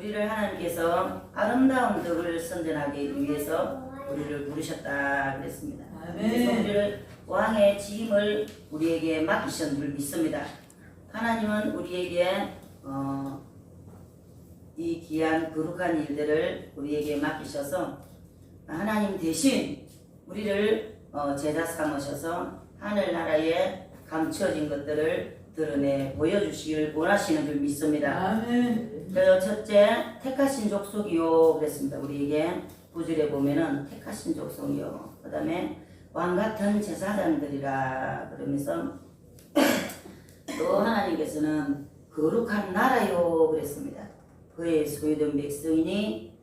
우리를 하나님께서 아름다운 덕을 선전하기 위해서 우리를 부르셨다 그랬습니다. 그래서 우리를 왕의 직임을 우리에게 맡기신 줄 믿습니다. 하나님은 우리에게 이 귀한 거룩한 일들을 우리에게 맡기셔서 하나님 대신 우리를 제자 삼으셔서 하늘나라에 감춰진 것들을 드러내 보여주시길 원하시는 줄 믿습니다. 그래서 첫째, 택하신 족속이요 그랬습니다. 우리에게 9절에 보면은 택하신 족속이요. 그 다음에 왕같은 제사장들이라 그러면서 또 하나님께서는 거룩한 나라요 그랬습니다. 그의 소유된 백성이니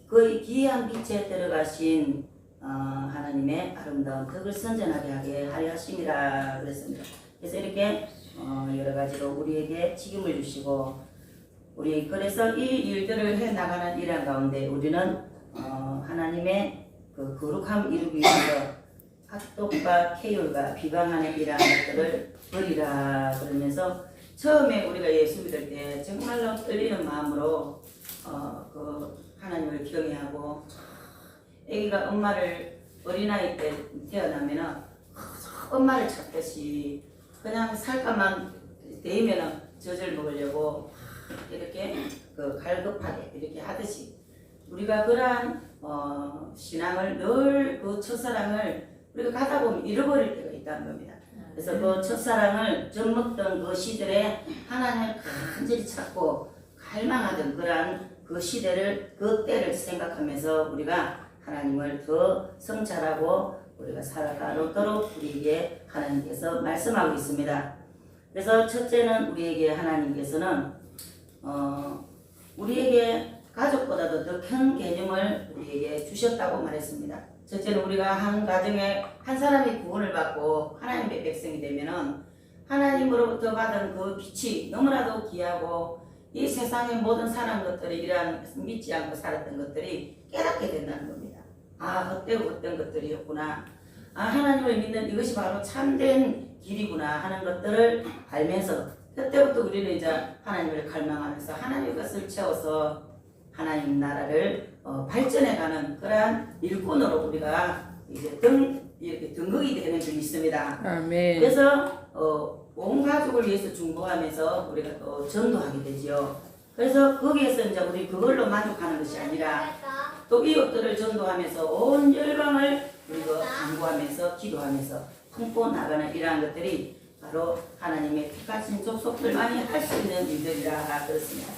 그의 귀한 빛에 들어가신 하나님의 아름다운 덕을 선전하게 하게 하려 하심이라 그랬습니다. 그래서 이렇게 여러 가지로 우리에게 직임을 주시고 우리 그래서 이 일들을 해 나가는 일한 가운데 우리는 하나님의 그 거룩함 이루기 위해서 악독과 케율과 비방하는 이러한 것들을 버리라 그러면서 처음에 우리가 예수 믿을 때 정말로 떨리는 마음으로 그 하나님을 경외하고 아기가 엄마를 어린아이 때 태어나면은 엄마를 찾듯이 그냥 살감만 데이면은 젖을 먹으려고 이렇게 그 갈급하게 이렇게 하듯이 우리가 그러한 신앙을 늘 그 첫사랑을 우리가 가다 보면 잃어버릴 때가 있다는 겁니다. 그래서 그 첫사랑을 젖먹던 그 시절에 하나님을 간절히 찾고 갈망하던 그러한 그 시대를 그 때를 생각하면서 우리가 하나님을 더 성찰하고 우리가 살아가도록 우리에게 하나님께서 말씀하고 있습니다. 그래서 첫째는 우리에게 하나님께서는 우리에게 가족보다도 더 큰 개념을 우리에게 주셨다고 말했습니다. 첫째는 우리가 한 가정에 한 사람이 구원을 받고 하나님의 백성이 되면은 하나님으로부터 받은 그 빛이 너무나도 귀하고 이 세상의 모든 사람 것들이 이러한 믿지 않고 살았던 것들이 깨닫게 된다는 겁니다. 그때 어떤 것들이었구나. 하나님을 믿는 이것이 바로 참된 길이구나 하는 것들을 알면서 그때부터 우리는 이제 하나님을 갈망하면서 하나님의 것을 채워서 하나님 나라를 발전해가는 그러한 일꾼으로 우리가 이제 이렇게 등극이 되는 줄 있습니다. 아멘. 그래서 온 가족을 위해서 중보하면서 우리가 또 전도하게 되지요. 그래서 거기에서 이제 우리 그걸로 만족하는 것이 아니라 또 이웃들을 전도하면서 온 열방을 우리가 간구하면서 기도하면서 품고 나가는 이러한 것들이 바로 하나님의 택하신 족속들만이 할 수 있는 일들이라 그렇습니다.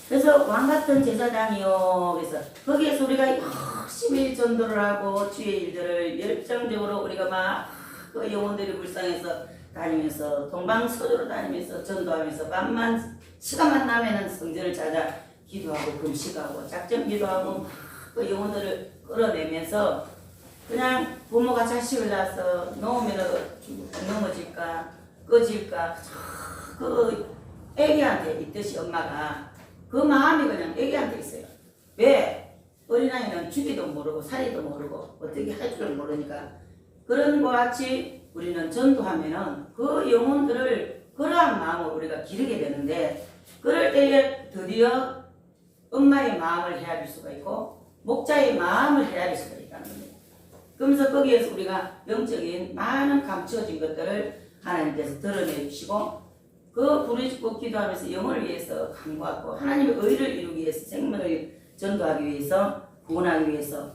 그래서 왕같은 제사장이요. 그래서 거기에서 우리가 열심히 전도를 하고 주의 일들을 열정적으로 우리가 막 그 영혼들이 불쌍해서 다니면서 동방서주로 다니면서 전도하면서 시간만 나면은 성전을 찾아 기도하고 금식하고 작전 기도하고 그 영혼들을 끌어내면서 그냥 부모가 자식을 낳아서 놓으면 넘어질까 꺼질까 그 애기한테 있듯이 엄마가 그 마음이 그냥 애기한테 있어요. 왜? 어린아이는 주기도 모르고 살이도 모르고 어떻게 할 줄을 모르니까 그런 것 같이 우리는 전도하면은 그 영혼들을 그러한 마음을 우리가 기르게 되는데 그럴 때에 드디어 엄마의 마음을 헤아릴 수가 있고 목자의 마음을 헤아릴 수가 있다는 겁니다. 그러면서 거기에서 우리가 영적인 많은 감추어진 것들을 하나님께서 드러내 주시고 그 부르짖고 기도하면서 영혼을 위해서 간구하고 하나님의 의를 이루기 위해서 생명을 전도하기 위해서 구원하기 위해서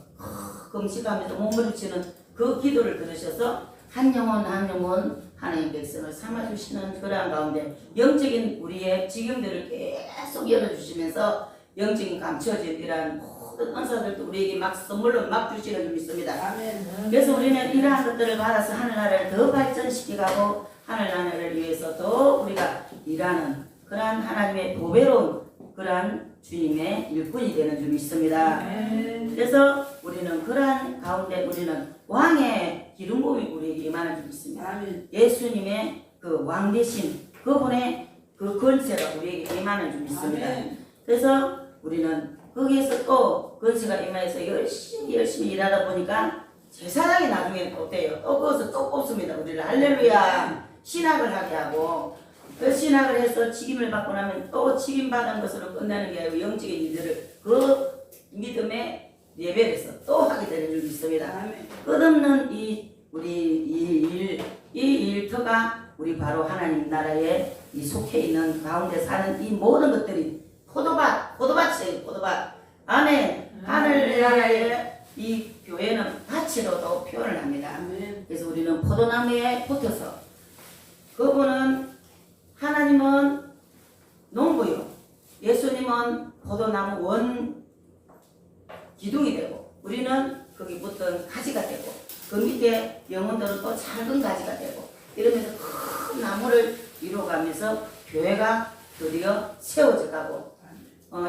금식하면서 몸을 붙이는 그 기도를 들으셔서 한 영혼 한 영혼 하나님 백성을 삼아주시는 그러한 가운데 영적인 우리의 직영들을 계속 열어주시면서 영적인 감추어진 이러한 모든 은사들도 우리에게 막 선물로 막 주시는 줄 믿습니다. 그래서 우리는 이러한 것들을 받아서 하늘나라를 더 발전시키고 하늘나라를 위해서 더 우리가 일하는 그러한 하나님의 보배로운 그러한 주님의 일꾼이 되는 줄 믿습니다. 그래서 우리는 그러한 가운데 우리는 왕의 기름 부음이 우리에게 임하는 줄 믿습니다. 예수님의 그 왕 대신 그분의 그 권세가 우리에게 임하는 줄 믿습니다. 그래서 우리는 거기에서 또 권세가 임하여서 열심히 일하다 보니까 제사장이 나중에 또 돼요. 또 거기서 또 뽑습니다. 우리를 할렐루야 신학을 하게 하고 신학을 해서 직임을 받고 나면 또 직임받은 것으로 끝나는 게 아니고 영적인 일들을 그 믿음의 레벨에서 또 하게 되는 줄 믿습니다. 끝없는 이 일터가 우리 바로 하나님 나라에 이 속해 있는 가운데 사는 이 모든 것들이 포도밭이에요. 포도밭. 아멘. 하늘나라의 이 교회는 밭으로도 표현을 합니다. 그래서 우리는 포도나무에 붙어서 그분은 하나님은 농부요. 예수님은 포도나무 원 기둥이 되고 우리는 거기 붙은 가지가 되고 그 밑에 영혼들은 또 작은 가지가 되고 이러면서 큰 나무를 이루어가면서 교회가 드디어 세워져 가고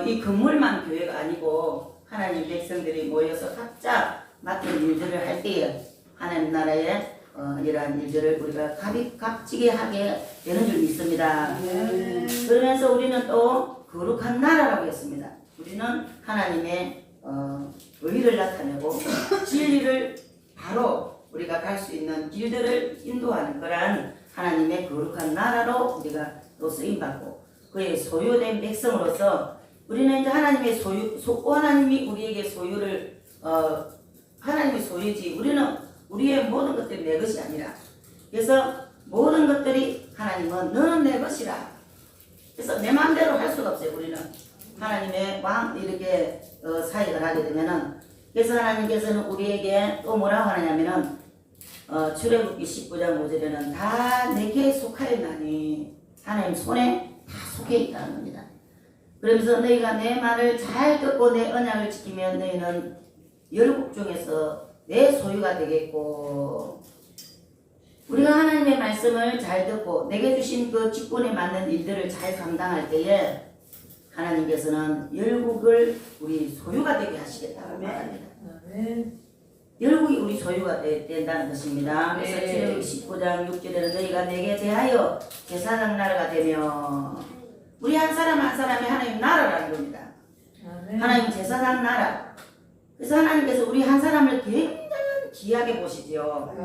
이 건물만 교회가 아니고 하나님 백성들이 모여서 각자 맡은 일들을 할 때에 하나님 나라의 이러한 일들을 우리가 값지게 하게 되는 줄 믿습니다. 그러면서 우리는 또 거룩한 나라라고 했습니다. 우리는 하나님의 의를 나타내고 진리를 바로 우리가 갈 수 있는 길들을 인도하는 그러한 하나님의 거룩한 나라로 우리가 또 쓰임받고 그의 소유된 백성으로서 우리는 이제 하나님의 하나님이 우리에게 소유를 하나님의 소유지 우리는 우리의 모든 것들이 내 것이 아니라 그래서 모든 것들이 하나님은 너는 내 것이라 그래서 내 마음대로 할 수가 없어요. 우리는 하나님의 왕 이렇게 사역을 하게 되면은 그래서 하나님께서는 우리에게 또 뭐라고 하느냐면은 출애굽기 19장 5절에는 다 내게 속하였나니 하나님 손에 다 속해 있다는 겁니다. 그러면서 너희가 내 말을 잘 듣고 내 언약을 지키면 너희는 열국 중에서 내 소유가 되겠고 우리가 하나님의 말씀을 잘 듣고 내게 주신 그 직분에 맞는 일들을 잘 감당할 때에 하나님께서는 열국을 우리 소유가 되게 하시겠다고 말합니다. 열국이 우리 소유가 된다는 것입니다. 그래서 출애굽기 19장 6절에는 너희가 내게 대하여 제사장 나라가 되며 우리 한 사람 한 사람이 하나님 나라라는 겁니다. 하나님 제사장 나라. 그래서 하나님께서 우리 한 사람을 굉장히 귀하게 보시지요.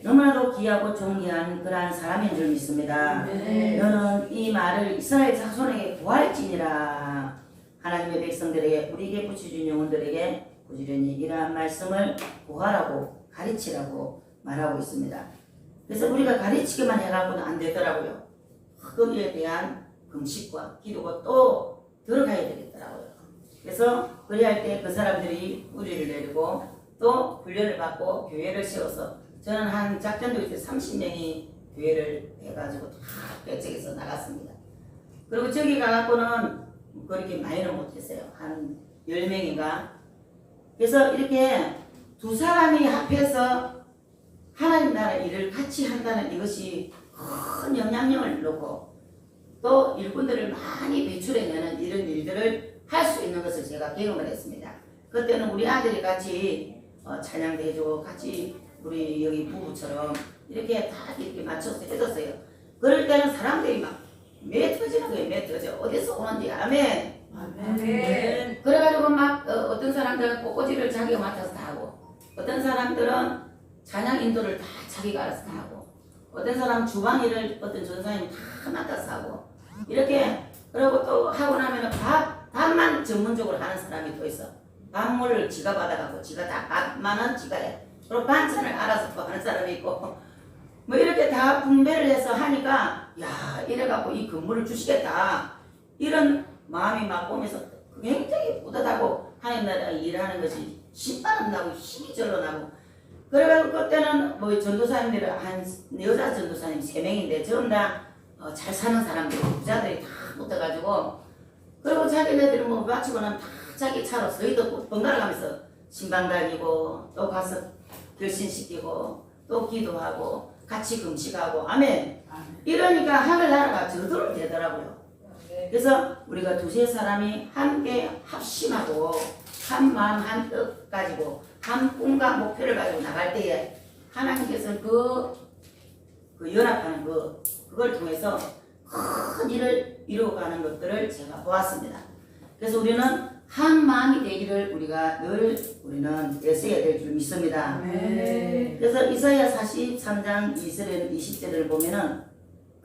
너무나도 귀하고 존귀한 그러한 사람인 줄 믿습니다. 너는 이 말을 이스라엘 자손에게 구할지니라. 하나님의 백성들에게 우리에게 붙여준 영혼들에게 부지런히 이러한 말씀을 구하라고 가르치라고 말하고 있습니다. 그래서 우리가 가르치기만 해가고는 안 되더라고요. 거기에 대한 금식과 기도가 또 들어가야 되겠더라고요. 그래서 그래야 할 때 그 사람들이 뿌리를 내리고 또 훈련을 받고 교회를 세워서 저는 한 작전도 이제 30명이 교회를 해가지고 다 배척해서 나갔습니다. 그리고 저기 가갖고는 그렇게 많이는 못했어요. 한 10명인가. 그래서 이렇게 두 사람이 합해서 하나님 나라 일을 같이 한다는 이것이 큰 영향력을 놓고 또 일꾼들을 많이 배출해내는 이런 일들을 할 수 있는 것을 제가 경험을 했습니다. 그때는 우리 아들이 같이 찬양도 해주고 같이 우리 여기 부부처럼 이렇게 다 이렇게 맞춰서 해줬어요. 그럴 때는 사람들이 막 매 터지는 거예요. 매 터져. 어디서 오는지. 아멘. 아멘. 그래가지고 막 어떤 사람들은 꽃꽂이를 자기가 맡아서 다 하고 어떤 사람들은 찬양 인도를 다 자기가 알아서 다 하고 어떤 사람 주방 일을 어떤 전사님이 다 맡아서 하고 이렇게 그리고 또 하고 나면은 밥만 전문적으로 하는 사람이 또 있어. 밥물을 지가 받아가고 지가 다 밥만은 지가 해. 그리고 반찬을 알아서 또 하는 사람이 있고 뭐 이렇게 다 분배를 해서 하니까 야 이래갖고 이 건물을 주시겠다 이런 마음이 막 오면서 굉장히 뿌듯하고 하나님 나라 일하는 것이 신바람 나고 힘이 절로 나고 그래가지고 그때는 뭐 전도사님들은 한 여자 전도사님 3명인데 전부 다 잘 사는 사람들 부자들이 다 붙어가지고 그리고 자기네들은 뭐 마치고는 다 자기 차로 서희도 번갈아 가면서 신방 다니고 또 가서 결신시키고 또 기도하고 같이 금식하고 아멘. 이러니까 하늘나라가 저절로 되더라고요. 그래서 우리가 두세 사람이 함께 합심하고 한 마음 한 뜻 가지고 한 꿈과 목표를 가지고 나갈 때에 하나님께서는 그 연합하는 그걸 통해서 큰 일을 이루어가는 것들을 제가 보았습니다. 그래서 우리는 한 마음이 되기를 우리는 애써야 될 줄 믿습니다. 그래서 이사야 43장 20절을 보면은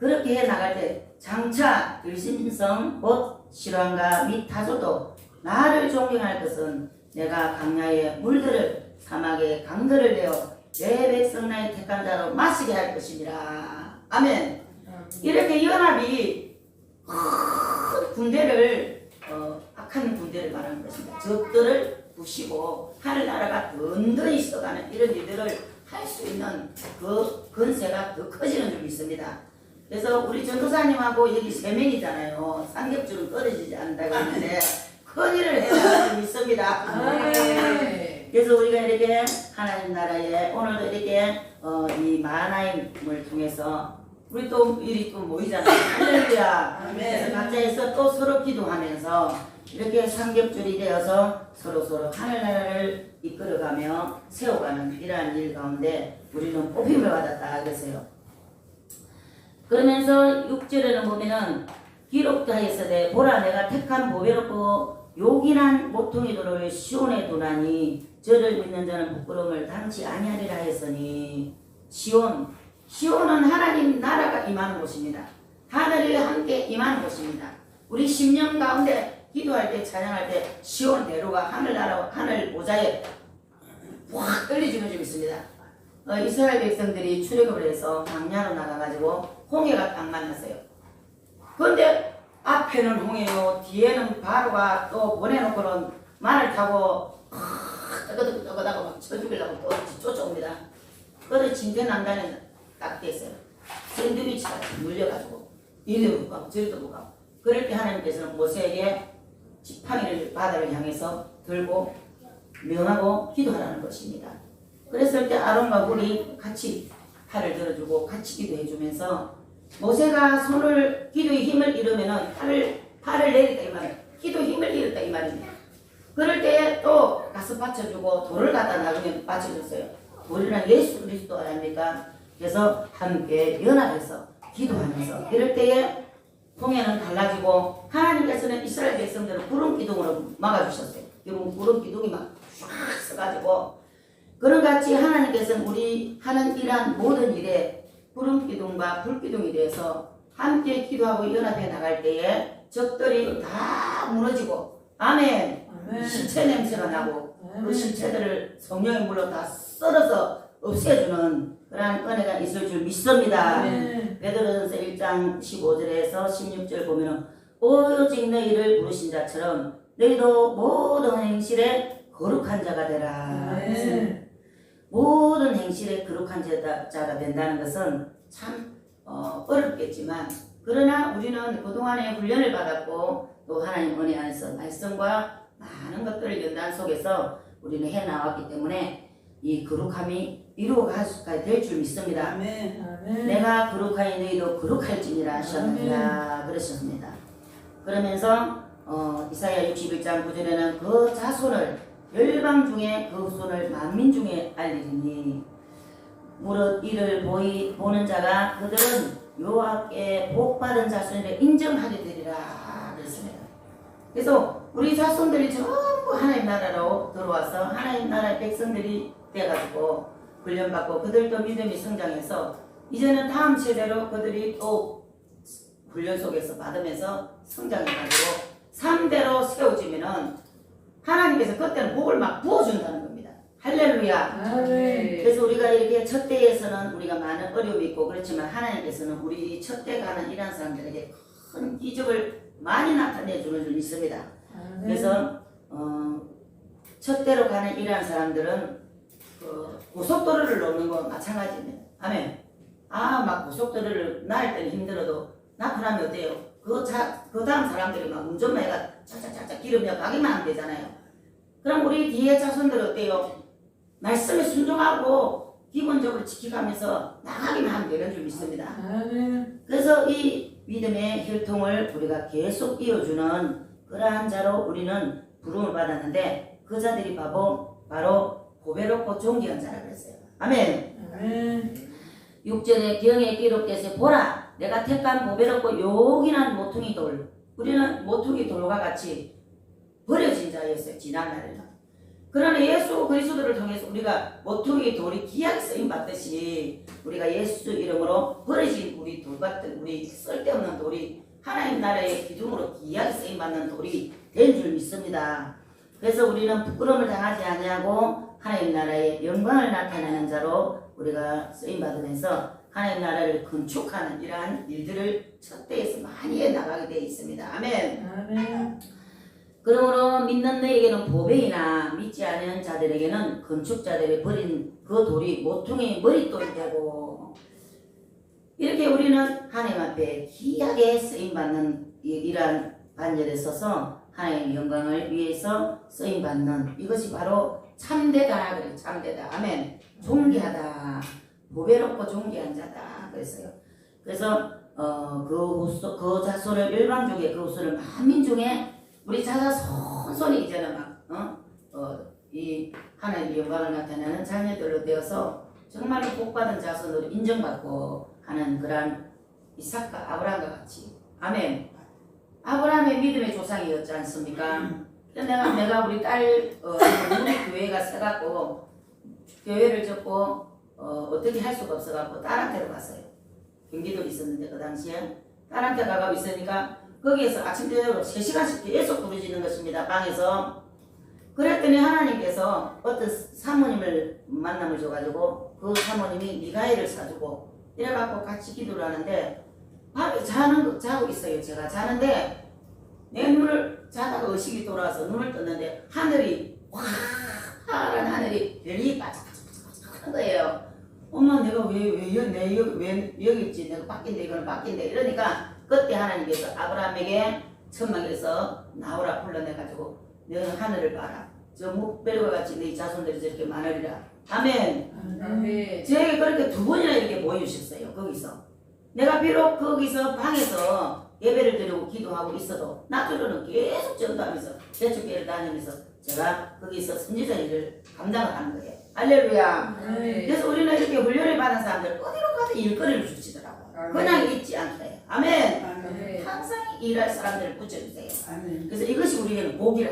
그렇게 해 나갈 때 장차 일심성 곧 실왕과 및 타조도 나를 존경할 것은 내가 강야의 물들을 사막의 강들을 내어 내 백성 나의 택한 자로 마시게 할 것이니라. 아멘. 이렇게 연합이 큰 군대를 악한 군대를 말하는 것입니다. 적들을 부시고 하늘나라가 든든히 써가는 이런 일들을 할 수 있는 그 건세가 더 커지는 줄 믿습니다. 그래서 우리 전도사님하고 여기 세 명이잖아요. 삼겹줄은 떨어지지 않는다고 했는데 큰 일을 해야 줄 믿습니다. 그래서 우리가 이렇게 하나님 나라에 오늘도 이렇게 이 마하나임을 통해서 우리 또 일이 또 모이잖아요. 할렐루야. 그래서 각자에서 또 서로 기도하면서 이렇게 삼겹줄이 되어서 서로 하늘나라를 이끌어가며 세워가는 이러한 일 가운데 우리는 뽑힘을 받았다 그랬어요. 그러면서 6절에는 보면은 기록하였으되 보라 내가 택한 보배롭고 요긴한 모퉁이 돌을 시온에 두나니 저를 믿는 자는 부끄러움을 당치 아니하리라 했으니 시온은 하나님 나라가 임하는 곳입니다. 하늘이 함께 임하는 곳입니다. 우리 10년 가운데 기도할 때 찬양할 때 시온 대로가 하늘나라 하늘 보좌에 확 떨리지는 좀 있습니다. 이스라엘 백성들이 출애굽을 해서 광야로 나가가지고 홍해가 딱 만났어요. 그런데 앞에는 홍해요, 뒤에는 바로가 또 보내놓고는 말을 타고 떠거다가 막 쳐죽이려고 또 쫓아옵니다. 그래서 진퇴난간에 딱 됐어요. 샌드위치가 물려가지고 이리도 못 가고 저리도 못 가고. 그럴 때 하나님께서는 모세에게 지팡이를 바다를 향해서 들고 명하고 기도하라는 것입니다. 그랬을 때 아론과 훌이 같이 팔을 들어주고 같이 기도해주면서 모세가 손을 기도의 힘을 잃으면은 팔을 내렸다 이 말이에요. 기도의 힘을 잃었다 이 말입니다. 그럴 때에 또 가서 받쳐주고 돌을 갖다 나중에 받쳐줬어요. 우리는 예수 그리스도 아닙니까? 그래서 함께 연합해서 기도하면서 이럴 때에 홍해는 달라지고 하나님께서는 이스라엘 백성들을 구름 기둥으로 막아주셨어요. 여러분 구름 기둥이 막 쫙 써가지고 그런 같이 하나님께서는 우리 하는 일한 모든 일에 구름 기둥과 불 기둥이 돼서 함께 기도하고 연합해 나갈 때에 적들이 다 무너지고 아멘. 시체 냄새가 나고 그 시체들을 성령의 물로 다 썰어서 없애주는 그러한 은혜가 있을 줄 믿습니다. 베드로전서 1장 15절에서 16절 보면은 오직 너희를 부르신 자처럼 너희도 모든 행실에 거룩한 자가 되라. 모든 행실에 거룩한 자가 된다는 것은 참 어렵겠지만 그러나 우리는 그동안에 훈련을 받았고 또 하나님 은혜 안에서 말씀과 많은 것들을 연단 속에서 우리는 해나왔기 때문에 이 거룩함이 이루어가야 될 줄 믿습니다. 아멘. 내가 거룩하니 너희도 거룩할지니라 하셨느니라 그러셨습니다. 그러면서 이사야 61장 9절에는 그 자손을 열방 중에 그 후손을 만민 중에 알리리니 무릇 이를 보는 자가 그들은 여호와께 복받은 자손이라 인정하게 되리라 그랬습니다. 그래서 우리 자손들이 전부 하나님 나라로 들어와서 하나님 나라의 백성들이 돼가지고 훈련받고 그들도 믿음이 성장해서 이제는 다음 세대로 그들이 또 훈련 속에서 받으면서 성장해가지고 3대로 세워지면은 하나님께서 그때는 복을 막 부어준다는 겁니다. 할렐루야. 그래서 우리가 이렇게 첫 때에서는 우리가 많은 어려움이 있고 그렇지만 하나님께서는 우리 첫 때 가는 이런 사람들에게 큰 기적을 많이 나타내주는 줄 믿습니다. 그래서 첫 때로 가는 이러한 사람들은 고속도로를 넘는 거 마찬가지입니다. 아멘. 막 고속도로를 나을 때는 힘들어도 나타나면 어때요? 그 다음 사람들이 막 운전만 해가 차차차차 기르며 가기만 하면 되잖아요. 그럼 우리 뒤에 자손들 어때요? 말씀에 순종하고 기본적으로 지켜가면서 나가기만 하면 되는 줄 믿습니다. 그래서 이 믿음의 혈통을 우리가 계속 이어주는 그러한 자로 우리는 부름을 받았는데 그 자들이 바로 보배롭고 존귀한 자라 그랬어요. 아멘. 6절에 경에 기록돼서 보라 내가 택한 보배롭고 요긴한 모퉁이 돌 우리는 모퉁이 돌과 같이 버려진 자였어요. 지난날에는 그러나 예수 그리스도를 통해서 우리가 모퉁이 돌이 귀하게 쓰임 받듯이 우리가 예수 이름으로 버려진 우리 돌 같은 우리 쓸데없는 돌이 하나님 나라의 기둥으로 귀하게 쓰임 받는 돌이 된 줄 믿습니다. 그래서 우리는 부끄러움을 당하지 아니하고 하나님 나라의 영광을 나타내는 자로 우리가 쓰임 받으면서 하나님 나라를 건축하는 이러한 일들을 첫 때에서 많이 해 나가게 되어 있습니다. 아멘. 아멘. 그러므로 믿는 너에게는 보배이나 믿지 않는 자들에게는 건축자들이 버린 그 돌이 모퉁이 머릿돌이 되고 이렇게 우리는 하나님 앞에 귀하게 쓰임받는 이러한 반절에 서서 하나님의 영광을 위해서 쓰임받는 이것이 바로 참되다 그래요. 참되다. 아멘. 존귀하다. 보배롭고 존귀한 자다 그랬어요. 그래서 그 자손을 열방중에 그 후손을 만민중에 우리 자가 손손이 이제는 이 하나님의 영광을 나타내는 자녀들로 되어서 정말로 복받은 자손으로 인정받고 하는 그러한 이삭과 아브라함과 같이 아멘. 아브라함의 믿음의 조상이었지 않습니까? 내가 우리 딸 우리 교회가 세갖고 교회를 접고 어떻게 할 수가 없어갖고 딸한테로 갔어요. 경기도 있었는데 그 당시에 딸한테 가고 있으니까 거기에서 아침 저녁으로 3시간씩 계속 부르짖는 것입니다. 방에서. 그랬더니 하나님께서 어떤 사모님을 만남을 줘가지고 그 사모님이 미가엘을 사주고 이래갖고 같이 기도를 하는데 밤에 자고 있어요. 제가 자는데 내 눈을 자다가 의식이 돌아와서 눈을 떴는데 하늘이 파란 하늘이 별이 반짝반짝한 거예요. 엄마 내가 왜 여기 있지? 내가 바뀐데 이거는 바뀐데 이러니까 그때 하나님께서 아브라함에게 천막에서 나오라 불러내가지고 너는 하늘을 봐라. 저 묵배류와 같이 네 자손들이 저렇게 많으리라. 아멘. 아멘. 저에게 그렇게 2번이나 이렇게 보여주셨어요. 거기서. 내가 비록 거기서 방에서 예배를 드리고 기도하고 있어도 나중에는 계속 전도하면서 대축교회를 다니면서 제가 거기서 선지자 일을 감당을 하는 거예요. 할렐루야. 그래서 우리는 이렇게 훈련을 받은 사람들 어디로 가도 일거리를 주시더라고요. 그냥 있지 않게. 아멘. 아멘. 항상 일할 사람들을 붙여주세요. 아멘. 그래서 이것이 우리에게는 복이라.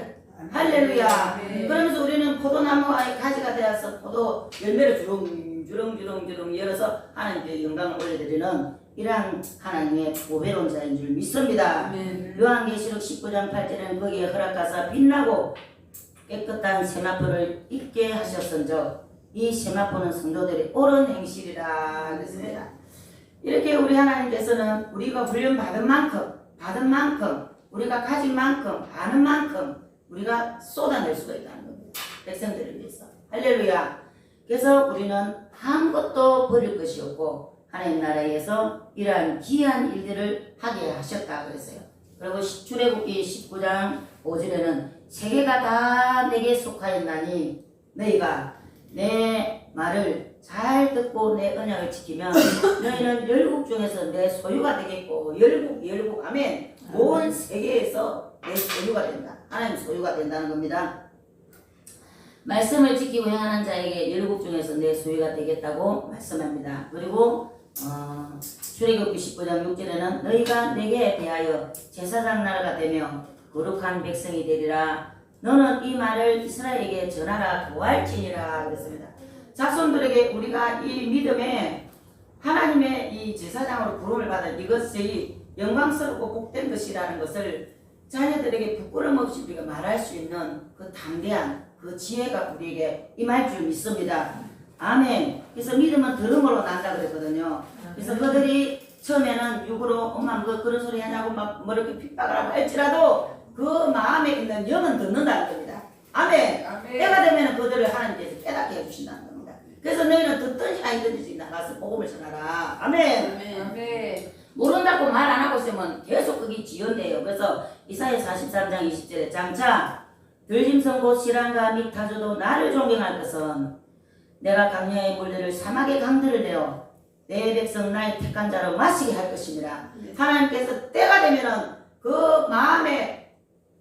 할렐루야. 아멘. 그러면서 우리는 포도나무의 가지가 되어서 포도 열매를 주렁주렁 열어서 하나님께 영광을 올려드리는 이러한 하나님의 보배로운 자인 줄 믿습니다. 아멘. 요한계시록 19장 8절에는 거기에 허락하사 빛나고 깨끗한 세마포를 입게 하셨은즉 이 세마포는 성도들의 옳은 행실이라 그랬습니다. 이렇게 우리 하나님께서는 우리가 훈련 받은 만큼 우리가 가진 만큼 아는 만큼 우리가 쏟아낼 수가 있다는 겁니다. 백성들을 위해서. 할렐루야. 그래서 우리는 아무것도 버릴 것이 없고 하나님 나라에서 이러한 귀한 일들을 하게 하셨다 그랬어요. 그리고 출애굽기 19장 5절에는 세계가 다 내게 속하였나니 너희가 내 말을 잘 듣고 내 언약을 지키면 너희는 열국 중에서 내 소유가 되겠고 열국 아멘. 온 세계에서 내 소유가 된다. 하나님 소유가 된다는 겁니다. 말씀을 지키고 행하는 자에게 열국 중에서 내 소유가 되겠다고 말씀합니다. 그리고 출애굽기 19장 6절에는 너희가 내게 대하여 제사장 나라가 되며 거룩한 백성이 되리라. 너는 이 말을 이스라엘에게 전하라 도할지니라 그랬습니다. 자손들에게 우리가 이 믿음에 하나님의 이 제사장으로 부름을 받은 이것이 영광스럽고 복된 것이라는 것을 자녀들에게 부끄럼 없이 우리가 말할 수 있는 그 담대한 그 지혜가 우리에게 임할 줄 믿습니다. 아멘. 그래서 믿음은 들음으로 난다 그랬거든요. 그래서 그들이 처음에는 육으로 엄마 뭐 그런 소리 하냐고 막 뭐 이렇게 핍박을 하고 할지라도 그 마음에 있는 영은 듣는다는 겁니다. 아멘. 아멘. 때가 되면 그들을 하나님께서 깨닫게 해주신다는 겁니다. 그래서 너희는 듣든지 아니든지 나가서 복음을 전하라. 아멘. 아멘. 모른다고 말 안 하고 있으면 계속 그게 지연돼요. 그래서 이사야 43장 20절에 장차 들짐승 곧 실랑과 및 타조도 나를 존경할 것은 내가 강야의 물들을 사막의 강들을 내어 내 백성 나의 택한 자로 마시게 할 것이니라. 하나님께서 때가 되면은 그 마음의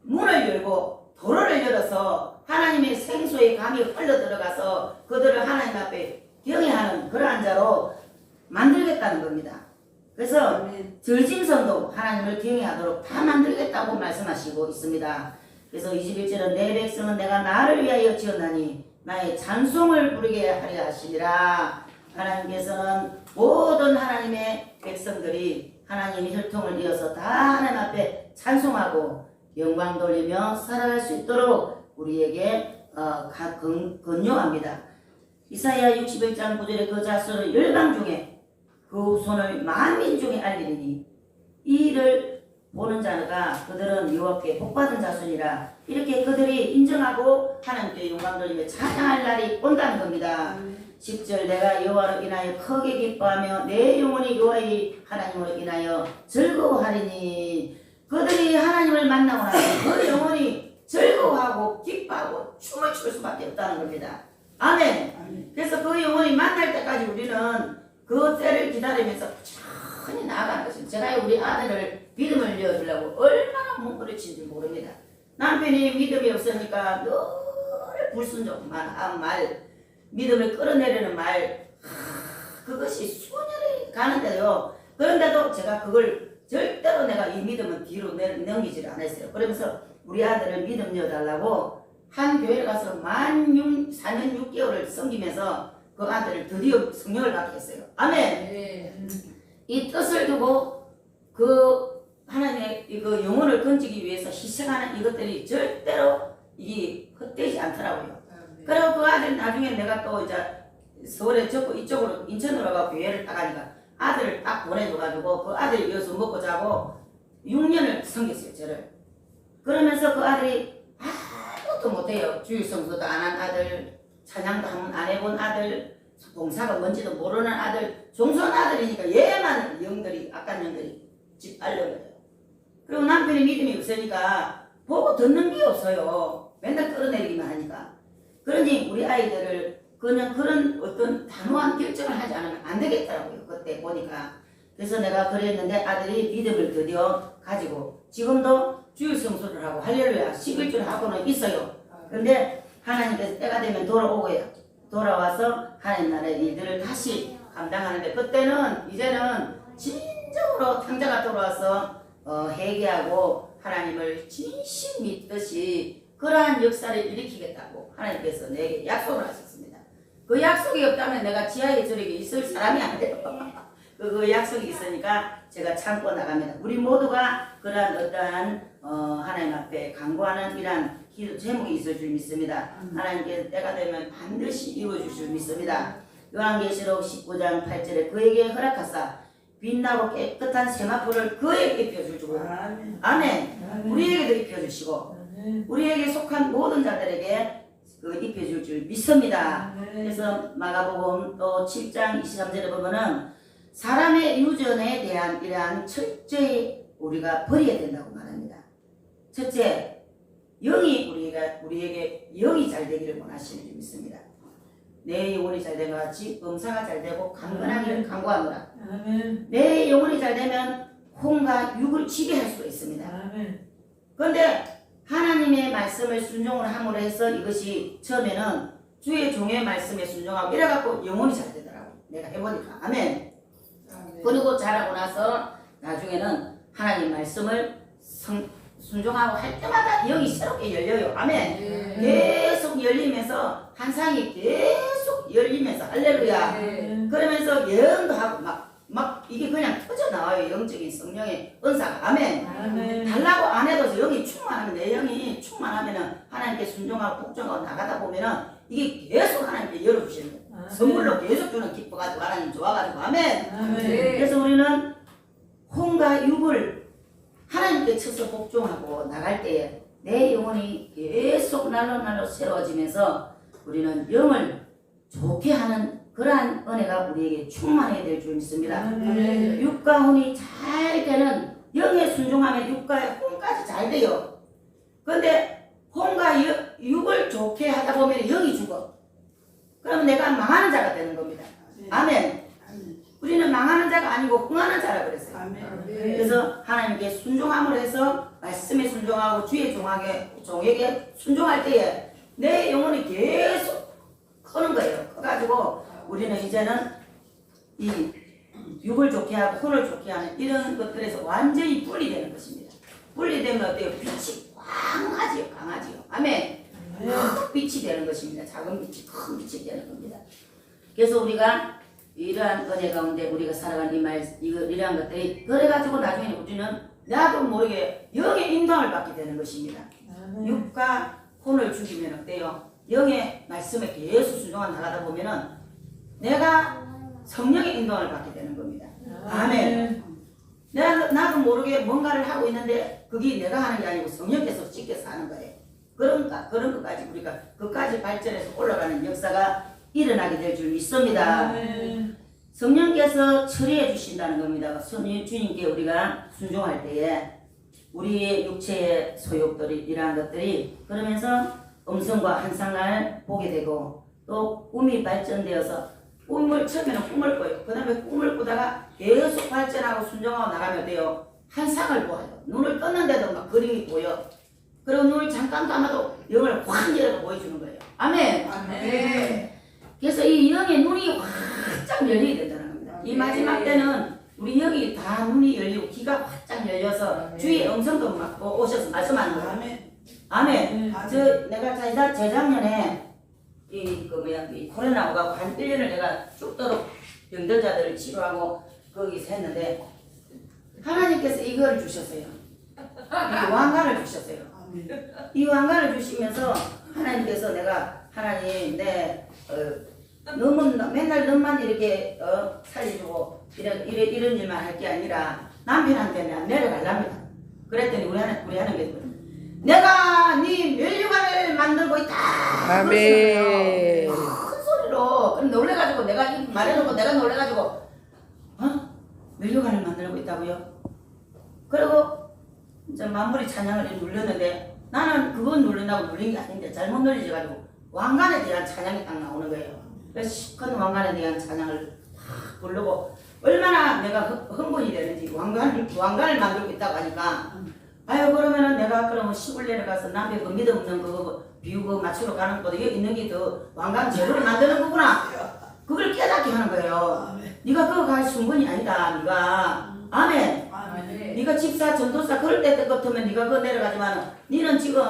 문을 열고 도로를 열어서 하나님의 생수의 강이 흘러 들어가서 그들을 하나님 앞에 경외하는 그러한 자로 만들겠다는 겁니다. 그래서 들짐승도 하나님을 경외하도록 다 만들겠다고 말씀하시고 있습니다. 그래서 21절은 내 백성은 내가 나를 위하여 지었나니 나의 찬송을 부르게 하려 하시니라. 하나님께서는 모든 하나님의 백성들이 하나님의 혈통을 이어서 다 하나님 앞에 찬송하고 영광 돌리며 살아갈 수 있도록 우리에게 권유합니다. 이사야 61장 9절에 그 자손을 열방 중에 그 후손을 만민 중에 알리니 이 일을 보는 자가 그들은 여호와께 복받은 자손이라. 이렇게 그들이 인정하고 하나님께 영광 돌리며 찬양할 날이 온다는 겁니다. 10절 내가 여호와로 인하여 크게 기뻐하며 내 영혼이 여호와의 하나님으로 인하여 즐거워하리니. 그들이 하나님을 만나고 나서 그 영혼이 즐거워하고 기뻐하고 춤을 출 수밖에 없다는 겁니다. 아멘. 그래서 그 영혼이 만날 때까지 우리는 그 때를 기다리면서 천천히 나아가는 것입니다. 제가 우리 아들을 믿음을 이어주려고 얼마나 몸부림치는지 모릅니다. 남편이 믿음이 없으니까 늘 불순종만 한 말, 믿음을 끌어내리는 말, 그것이 수년이 가는데요. 그런데도 제가 그걸 절대로 내가 이 믿음은 뒤로 넘기지를 않았어요. 그러면서 우리 아들을 믿음 이어달라고 한 교회에 가서 4년 6개월을 섬기면서 그 아들을 드디어 성령을 받게 했어요. 아멘. 이 뜻을 두고 그 하나님의 그 영혼을 건지기 위해서 희생하는 이것들이 절대로 이게 헛되지 않더라고요. 그리고 그 아들 나중에 내가 또 이제 서울에 접고 이쪽으로 인천으로 가고 교회를 따가니까 아들을 딱 보내줘가지고 그 아들이 여기서 먹고 자고 6년을 섬겼어요, 저를. 그러면서 그 아들이 아무것도 못해요. 주일성수도 안 한 아들, 찬양도 한 번 안 해본 아들, 봉사가 뭔지도 모르는 아들, 종손 아들이니까 얘만 영들이, 악한 영들이 짓밟려요. 그리고 남편이 믿음이 없으니까 보고 듣는 게 없어요. 맨날 끌어내리기만 하니까. 그러니 우리 아이들을 그냥 그런 어떤 단호한 결정을 하지 않으면 안 되겠더라고요. 그때 보니까. 그래서 내가 그랬는데 아들이 믿음을 드디어 가지고 지금도 주일 성수를 하고 할렐루야 11줄 하고는 있어요. 그런데 하나님께서 때가 되면 돌아오고요. 돌아와서 하나님 나라의 일들을 다시 감당하는데 그때는 이제는 진정으로 탕자가 돌아와서 회개하고 하나님을 진심 믿듯이 그러한 역사를 일으키겠다고 하나님께서 내게 약속을 하셨습니다. 그 약속이 없다면 내가 지하에 저렇게 있을 사람이 안 돼요. 그 약속이 있으니까 제가 참고 나갑니다. 우리 모두가 그러한 어떠한 하나님 앞에 간구하는 이러한 기도 제목이 있을 줄 믿습니다. 하나님께서 때가 되면 반드시 이루어줄 줄 믿습니다. 요한계시록 19장 8절에 그에게 허락하사 빛나고 깨끗한 세마포를 그에게 입혀줄 줄. 아멘. 우리에게도 입혀주시고 우리에게 속한 모든 자들에게 그 입혀줄 줄 믿습니다. 그래서 마가복음 또 7장 23절에 보면은 사람의 유전에 대한 이러한 철저히 우리가 버려야 된다고 말합니다. 첫째, 영이 우리에게 영이 잘 되기를 원하시는 줄 믿습니다. 내 영혼이 잘 된 것 같이 범사가 잘 되고 강건하기를 간구하노라. 내 영혼이 잘 되면 혼과 육을 지배할 수가 있습니다. 그런데 하나님의 말씀을 순종을 함으로 해서 이것이 처음에는 주의 종의 말씀에 순종하고 이래갖고 영혼이 잘 되더라고요. 내가 해보니까. 아멘. 그리고 자라고 나서 나중에는 하나님 말씀을 순종하고 할 때마다 영이 새롭게 열려요. 아멘. 계속 열리면서 한상이 계속 열리면서 할렐루야. 그러면서 예언도 하고 막 이게 그냥 터져 나와요. 영적인 성령의 은사가. 아멘. 달라고 안 해도 영이 충만하면 내 영이 충만하면은 하나님께 순종하고 복종하고 나가다 보면은 이게 계속 하나님께 열어주시는 거예요. 선물로 계속 주는 기뻐가지고 하나님 좋아가지고. 아멘. 그래서 우리는 혼과 육을 하나님께 쳐서 복종하고 나갈 때에 내 영혼이 계속 날로 새로워지면서 우리는 영을 좋게 하는 그러한 은혜가 우리에게 충만해야 될 줄 믿습니다. 육과 혼이 잘 되는 영에 순종하면 육과 혼까지 잘 돼요. 그런데 혼과 육을 좋게 하다 보면 영이 죽어. 그러면 내가 망하는 자가 되는 겁니다. 아멘. 우리는 망하는 자가 아니고 흥하는 자라 그랬어요. 그래서 하나님께 순종함으로 해서 말씀에 순종하고 주의 종에게 순종할 때에 내 영혼이 계속 크는 거예요. 커가지고 우리는 이제는 이 육을 좋게 하고 혼을 좋게 하는 이런 것들에서 완전히 분리되는 것입니다. 분리되면 어때요? 빛이 확 강하지요. 아멘. 큰 빛이 되는 것입니다. 작은 빛이 큰 빛이 되는 겁니다. 그래서 우리가 이러한 은혜 가운데 우리가 살아가는 이러한 것들이 그래가지고 나중에 우리는 나도 모르게 영의 인도함을 받게 되는 것입니다. 육과 혼을 죽이면 어때요? 영의 말씀에 계속 순종한 나가다 보면은 내가 성령의 인도함을 받게 되는 겁니다. 아멘. 나도 모르게 뭔가를 하고 있는데 그게 내가 하는 게 아니고 성령께서 지켜서 하는 거예요. 그런 것까지 우리가 그까지 발전해서 올라가는 역사가 일어나게 될 줄 믿습니다. 성령께서 처리해 주신다는 겁니다. 주님께 우리가 순종할 때에 우리의 육체의 소욕들이 이러한 것들이 그러면서 음성과 환상을 보게 되고 또 꿈이 발전되어서 처음에는 꿈을 꿔요. 그 다음에 꿈을 꾸다가 계속 발전하고 순종하고 나가면 돼요. 환상을 보아요. 눈을 떴는데도 막 그림이 보여. 그리고 눈을 잠깐 감아도 영을 확 열어 보여주는 거예요. 아멘. 아멘. 그래서 이 영의 눈이 활짝 열리게 된다는 겁니다. 이 마지막 때는 우리 영이 다 눈이 열리고 귀가 활짝 열려서 주의 음성도 막 오셔서 말씀하는 거예요. 아멘. 아멘. 내가 재작년에 이 코로나가 한 1년을 내가 죽도록 병들자들을 치료하고 거기서 했는데 하나님께서 이걸 주셨어요. 이 왕관을 주셨어요. 이 왕관을 주시면서 하나님께서 하나님 너무 맨날 너만 이렇게 살려주고 이런 일만 할 게 아니라 남편한테 내가 내려가랍니다. 그랬더니 우리 하나님께서 내가 네 멸류관을 만들고 있다. 아멘. 큰 소리로 그럼 놀래가지고 내가 말해놓고 내가 놀래가지고 멸류관을 만들고 있다고요? 그리고 이제 마무리 찬양을 눌렀는데 나는 그건 누른다고 눌린 게 아닌데 잘못 눌리져가지고 왕관에 대한 찬양이 딱 나오는 거예요. 그래서 큰 왕관에 대한 찬양을 확 부르고 얼마나 내가 흥분이 되는지 왕관을 만들고 있다고 하니까 아유 그러면은 내가 그러면 시골 내려가서 남편 그 믿음 없는 그거 비우고 맞추러 가는 것보다 여기 있는 게 더 왕관 제대로 만드는 거구나. 그걸 깨닫게 하는 거예요. 네가 그거 갈 순번이 아니다. 네가 아멘. 네가 집사 전도사 그럴 때 같으면 네가 그거 네가 니는 지금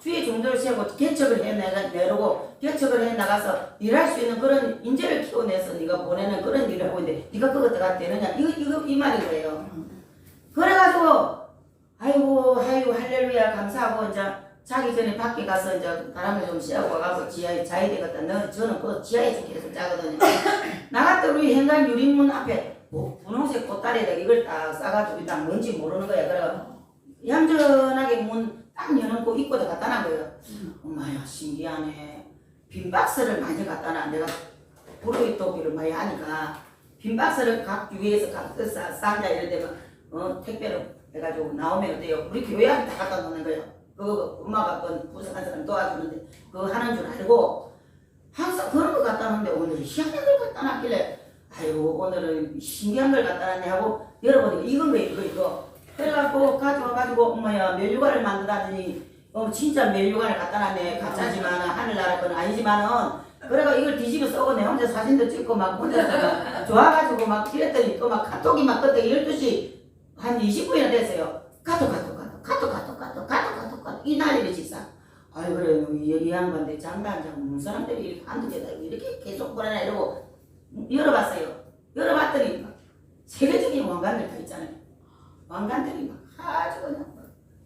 주의 종도를 세우고 개척을 해 내려고 개척을 해 나가서 일할 수 있는 그런 인재를 키워내서 네가 보내는 그런 일을 하고 있는데 네가 그거 되느냐 이 말인 거예요. 그래가지고 아이고 할렐루야 감사하고 이제 자기 전에 밖에 가서 이제 바람을 좀 쐬고 와가서 지하에 자야 되겠다. 저는 그 지하에서 계속 자거든요. 나갔다 우리 현관 유리문 앞에 분홍색 꽃다리에다 이걸 딱 싸가지고 딱 뭔지 모르는 거야. 그래가 얌전하게 문 딱 여놓고 입고다 갖다 놔 거예요. 엄마야 신기하네. 빈 박스를 많이 갖다 놔. 내가 부르기 또기를 많이 하니까 빈 박스를 각 위에서 각 싼자 이럴 때면 택배로 해가지고 나오면 어때요? 우리 교회 앞에 다 갖다 놓는 거예요. 그거 엄마가 부석한 사람 도와주는데 그거 하는 줄 알고 항상 그런 거 갖다 놓는데 오늘 희한한 걸 갖다 놨길래 아이고 오늘은 신기한 걸 갖다 놨네 하고 열어보니까 이건 거예요 이거. 그래갖고 가져와가지고 엄마야 멸류관을 만들다더니 진짜 멸류관을 갖다 놨네. 가짜지만 하늘나라 건 아니지만은 그래가 이걸 뒤집어 써고 내 혼자 사진도 찍고 막 혼자 좋아가지고 막 이랬더니 또 막 카톡이 막 그때 12시 한 20분이나 됐어요. 카톡 이 난리를 직사. 아이 그래 이 양반들 장단장 무슨 사람들이 이렇게 한두 개다 이렇게 계속 보내나 이러고 열어봤어요. 열어봤더니 세계적인 왕관들 다 있잖아요. 왕관들이 막 아주 그냥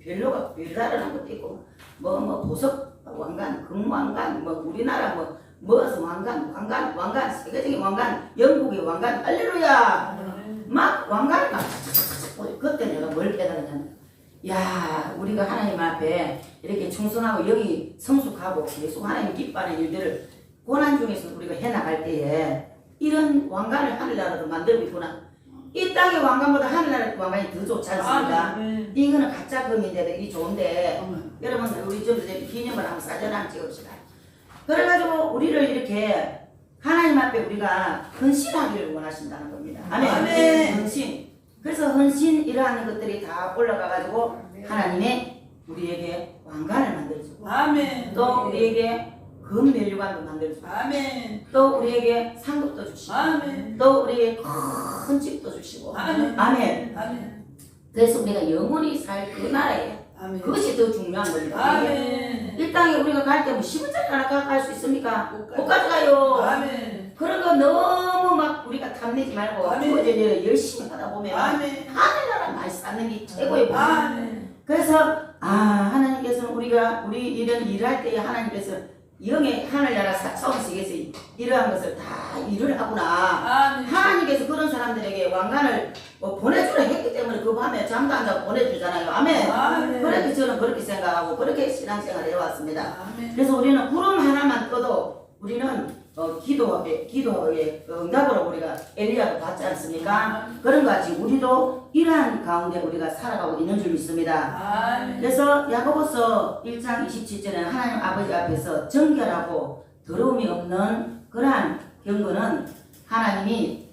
별로가 별다른 것도 있고 뭐 보석 왕관, 금왕관, 뭐 우리나라 무슨 왕관, 세계적인 왕관, 영국의 왕관, 할렐루야! 막 왕관이 막 그때 내가 뭘 깨달았냐면 야 우리가 하나님 앞에 이렇게 충성하고 여기 성숙하고 계속 하나님 기뻐하는 일들을 고난 중에서 우리가 해나갈 때에 이런 왕관을 하늘나라로 만들고 있구나. 이 땅의 왕관보다 하늘나라 왕관이 더 좋지 않습니까? 이거는 가짜 금인데도 이게 좋은데 여러분 우리 좀 기념을 한번 사진 한번 찍읍시다. 그래가지고 우리를 이렇게 하나님 앞에 우리가 헌신하기를 원하신다는 겁니다. 아멘. 헌신. 그래서 헌신이라는 것들이 다 올라가가지고 하나님의 우리에게 왕관을 만들어주고 아멘. 또 우리에게 금멸류관도 만들어주고 아멘. 또 우리에게 상급도 주시고 아멘. 또 우리에게 큰 집도 주시고 아멘. 아멘. 아멘. 그래서 우리가 영원히 살 그 나라에 아멘. 그것이 더 중요한 겁니다. 아멘. 이 땅에 우리가 갈 때 뭐 10원짜리 하나 갈 수 있습니까? 못 못 가져가요. 아멘. 그런 거 너무 막 우리가 탐내지 말고 아멘. 주어진 일을 열심히 하다 보면 아멘. 하늘나라 많이 쌓는 게 최고의 복. 아멘. 그래서 하나님께서는 우리가 우리 이런 일할 때 하나님께서 영의 하늘나라 차원sek에서 이러한 것을 다 일을 하구나. 아멘. 하나님께서 그런 사람들에게 왕관을 보내주라 했기 때문에 그 밤에 잠도 안 자고 보내주잖아요. 아멘. 아멘. 그렇게 저는 그렇게 생각하고 그렇게 신앙생활을 해왔습니다. 아멘. 그래서 우리는 구름 하나만 떠도 우리는 기도에 응답으로 우리가 엘리야도 받지 않습니까? 그런 것 같이 우리도 이러한 가운데 우리가 살아가고 있는 줄 믿습니다. 아멘. 그래서 야고보서 1장 27절에 하나님 아버지 앞에서 정결하고 더러움이 없는 그러한 경건은 하나님이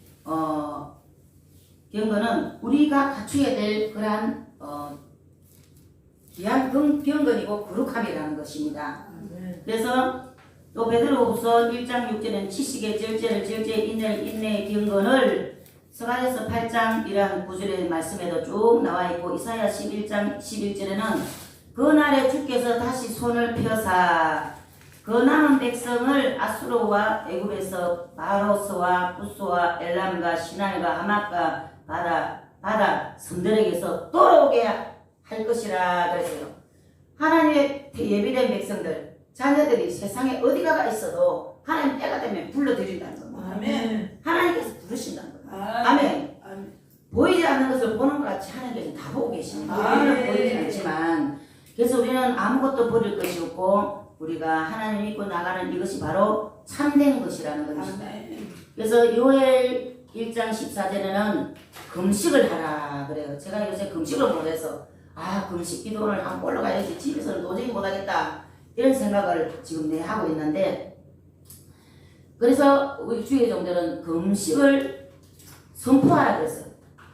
경건은 우리가 갖추어야 될 그러한 귀한 경건이고 거룩함이라는 것입니다. 그래서 또 베드로후서 1장 6절에는 지식의 절제를 절제의 인내의 경건을 스가랴서 8장 1한 9절의 말씀에도 쭉 나와 있고 이사야 11장 11절에는 그날에 주께서 다시 손을 펴사 그 남은 백성을 아수르와 애굽에서 바로스와 구스와 엘람과 시날과 하맛과 바다 섬들에게서 돌아오게 할 것이라 그랬어요. 하나님의 예비된 백성들 자녀들이 세상에 어디가 있어도 하나님 때가 되면 불러드린다는 겁니다. 아멘. 하나님께서 부르신다는 겁니다. 아멘. 아멘. 보이지 않는 것을 보는 것 같이 하나님께서 다 보고 계십니다. 아멘. 우리는 보이지 않지만 그래서 우리는 아무것도 버릴 것이 없고 우리가 하나님 믿고 나가는 이것이 바로 참된 것이라는 것입니다. 아멘. 그래서 요엘 1장 14절에는 금식을 하라 그래요. 제가 요새 금식을 못해서 금식 기도를 한번 올라가야지 집에서는 도저히 못하겠다 이런 생각을 지금 내 하고 있는데 그래서 우리 주의 종들은 금식을 선포하라 그랬어요.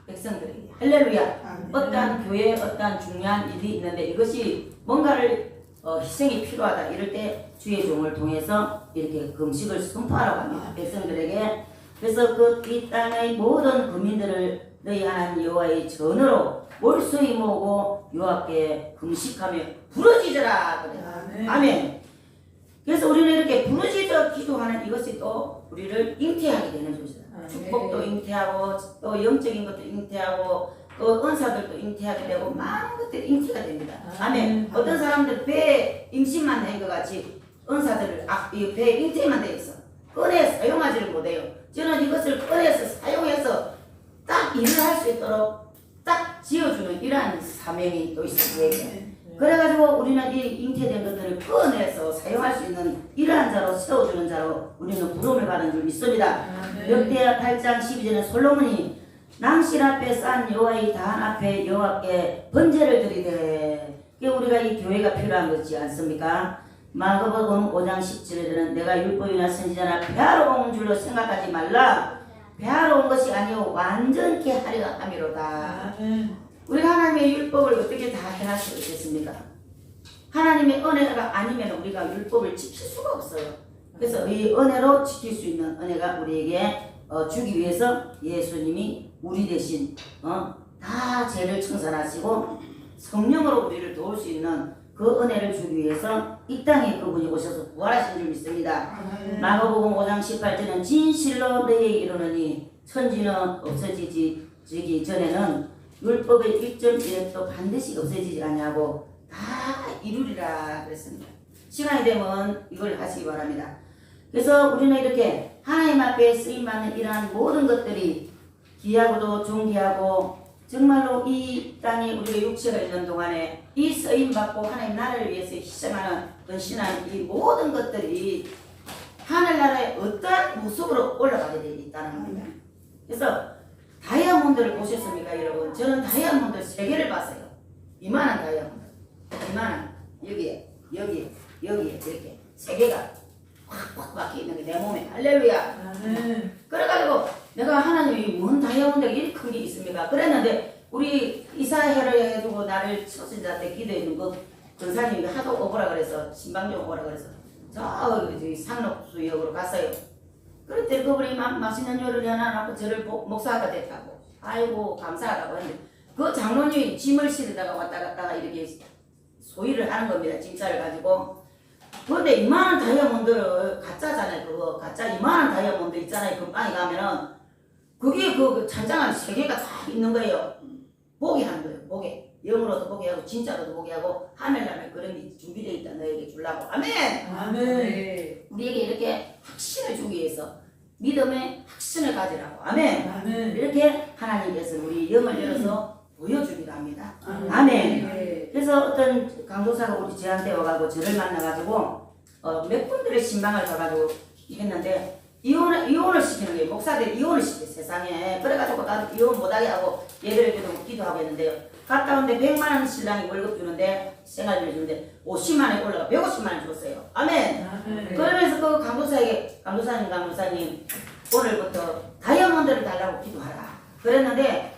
백성들에게 할렐루야. 아멘. 어떠한 교회에 어떠한 중요한 일이 있는데 이것이 뭔가를 희생이 필요하다 이럴 때 주의 종을 통해서 이렇게 금식을 선포하라고 합니다. 백성들에게. 그래서 그 이 땅의 모든 국민들을 너희 하나님 여호와의 전으로 몰수히 모으고 여호와께 금식하며 부르짖으라 그래요. 아멘. 아멘. 그래서 우리는 이렇게 부르짖어 기도하는 이것이 또 우리를 잉태하게 되는 것이다. 아멘. 축복도 잉태하고 또 영적인 것도 잉태하고 또 은사들도 잉태하게 되고 많은 것들이 잉태가 됩니다. 아멘. 어떤 사람들 배에 임신만 된 것 같이 은사들을 이 배에 잉태만 돼 있어. 꺼내 사용하지를 못해요. 저는 이것을 꺼내서 사용해서 딱 일을 할 수 있도록 딱 지어주는 이러한 사명이 또 있어요. 그래가지고 우리는 이 잉태된 것들을 꺼내서 사용할 수 있는 이러한 자로 세워주는 자로 우리는 부름을 받은 줄 믿습니다. 역대하 8장 12절에 솔로몬이 낭실 앞에 싼 여호와의 단 앞에 여호와께 번제를 드리되 우리가 이 교회가 필요한 것이지 않습니까? 마가복음 5장 17절에는 내가 율법이나 선지자나 배하러 온 줄로 생각하지 말라. 배하러 온 것이 아니오 완전케 하려 함이로다. 우리가 하나님의 율법을 어떻게 다 해할 수 있겠습니까? 하나님의 은혜가 아니면 우리가 율법을 지킬 수가 없어요. 그래서 이 은혜로 지킬 수 있는 은혜가 우리에게 주기 위해서 예수님이 우리 대신 다 죄를 청산하시고 성령으로 우리를 도울 수 있는 그 은혜를 주기 위해서 이 땅에 그분이 오셔서 부활하신 줄 믿습니다. 마가복음 5장 18절은 진실로 너희에게 이르노니 천지는 없어지기 전에는 율법의 1.1획도 반드시 없어지지 않냐고 다 이루리라 그랬습니다. 시간이 되면 이걸 하시기 바랍니다. 그래서 우리는 이렇게 하나님 앞에 쓰임받는 이러한 모든 것들이 귀하고도 존귀하고 정말로 이 땅에 우리가 육체가 있는 동안에 이 쓰임받고 하나님 나라를 위해서 희생하는 헌신하는 이 모든 것들이 하늘나라에 어떠한 모습으로 올라가게 되어 있다는 겁니다. 그래서 다이아몬드를 보셨습니까 여러분? 저는 다이아몬드 3개를 봤어요. 이만한 다이아몬드 이만한 여기에 이렇게 3개가 확 박혀 있는 게 내 몸에 할렐루야. 그래가지고 내가 하나님이 뭔 다이아몬드가 이렇게 큰 게 있습니까? 그랬는데 우리 이사회를 해주고 나를 초신자한테 기도해준 그 전사님이 하도 오보라 그래서 신방정 오보라 그래서 저기 상록수역으로 갔어요. 그랬더니 그분이 맛있는 요리를 하나 놨고 저를 목사가 됐다고 아이고 감사하다고 했는데 그 장로님이 짐을 실으다가 왔다 갔다가 이렇게 소유를 하는 겁니다. 진짜를 가지고. 그런데 이만한 다이아몬드를 가짜잖아요. 그거 가짜 이만한 다이아몬드 있잖아요. 금방에 가면은 그게 그 찬장한 세 개가 다 있는 거예요. 보게 하는 거예요. 보게. 영으로도 보게 하고 진짜로도 보게 하고 하늘나면 그런 게 준비되어 있다. 너에게 주려고. 아멘. 아멘. 우리에게 이렇게 확신을 주기 위해서 믿음의 확신을 가지라고. 아멘. 아멘. 이렇게 하나님께서 우리 영을 열어서 보여주기도 합니다. 아멘. 아멘. 그래서 어떤 강도사가 우리 저한테 와가지고 저를 만나가지고 몇 분들의 신방을 가가지고 했는데 이혼을 시키는 거예요. 목사들 이혼을 시켜 세상에. 그래가지고 나도 이혼 못하게 하고 예배를 기도하고 했는데요. 갔다 오는데 100만 원 신랑이 월급 주는데 생활비를 주는데 50만 원이 올라가 150만 원 줬어요. 아멘. 아멘. 그러면서 그 강도사에게 강도사님 오늘부터 다이아몬드를 달라고 기도하라 그랬는데